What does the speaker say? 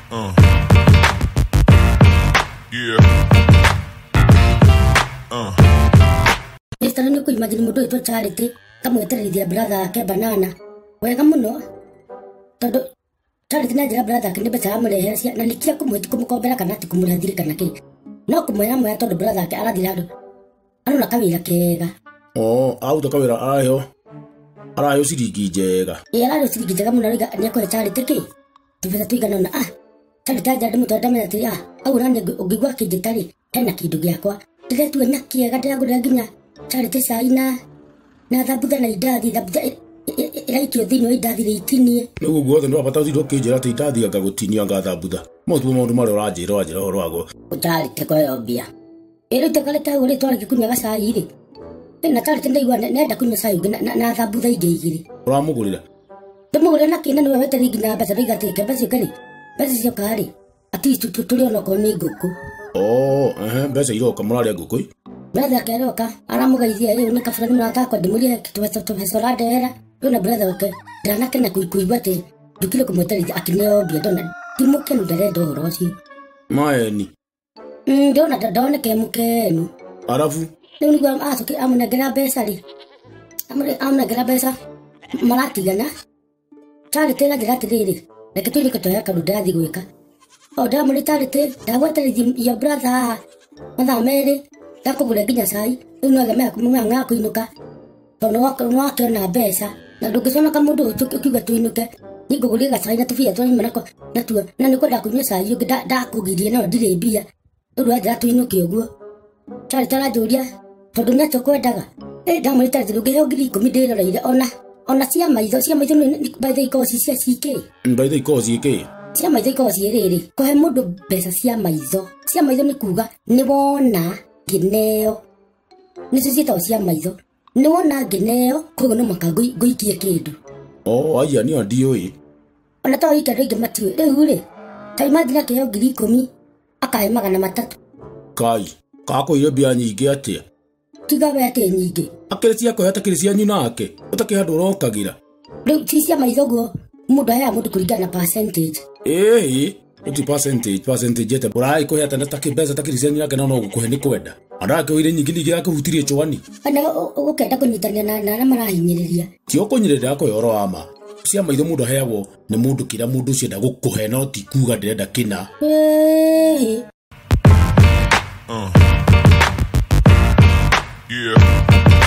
Yeah. Yesterday ni kuimagine mudo ito charity kamweterithia brother ke banana wega muno tondu charity na jira brother ke nibeca amurehecia na nikia kumukombera kana ti kumurathiri kana ki no kumwera mwe tondu brother ke arathira andu arona kawira kega auto kawira arayo ciringi njega arayo ciringi njega muno riga ni akore charity ki tubeza tuigana na charity ajade muto ndamenya ati au nani ungigwa kinjitari hena kindu giakwa ndiretu na kiega ndagura nginya charity saina na thabutha na idathi thabutha iraikio thini idathi itinie nugu guothe no bata thiro kinjira ti idathi anga gutinia anga thabutha motu maundu mari uranjira horo charity ko yobia irute kale ta uri twara gikunya gacai ri na charity ndaigwa nenda kunya cai na thabutha ingi igiri uramugurira ndimugurira na kina niwe wete ringi na mbeca bigatike mbeca kari mbeca cio kari ati tuli ono ko ni nguku mbeca iroka muraria nguku brother keroka aramugeithia riu ni kabura ni muratakwa ndimurie tubesora ndera ndona brother wake ndanakena kuigua ati ndukire kumweterithia akineobia ndona ndimukenu ndarenda uhoro ucio maeni ndona kemukenu arafu riu niguo acoke amunengera mbeca ri amunengera mbeca maratigana charity njira atiriri reke twirike twoya kandu ndirathi gwika ndamuri charity ndagweterithia brother haha mathaa meri ndakugura nginya cai riu no gemea kumenya kuinuka tondu wakiona mbeca na ndungiconoka mundu ukiuga tuinuke ninguguria gacai na tubia twanyu natuo na nikwenda kunyua cai ungi ndakugirie no ndire mbia riu wethira tuinuke uguo charity aranjuria tondu nacho kwendaga ndamuri charity ndungiheo 10,000 ndiroreire ona cia maitho baitha ikoci cia ciki baitha ikoci iki cia maitho ikoci riri kuhe mundu mbeca cia maitho ni kuga ni wona ngineo nicio cietagwo cia maitho ni wona ngineo koguo no maka nguikie kindu aya nio ndiui ona to ike ringi matiwe riu ri taimagina kiheo 10,000 akahe 300 kai kakuire mbia nyingi atia tiga we ati nyingi akiri ciakoya takiri cianyu nake utakihandu urokagira riu ti cia maitho guo mundu aya mundu kuringana na percentage uti percentage ete burai ko yata nataki mbeca takiri cianyu nake no gukuhe ni kwenda andake wire nyingi ligi yake hutirie chwani ana ukenda kunyitania na marahinyiriria ti ukunyirira ko yoro ama cia maitho mundu heagwo ni mundu kira mundu cienda gukuhe no ti kuga ndirenda kina Yeah.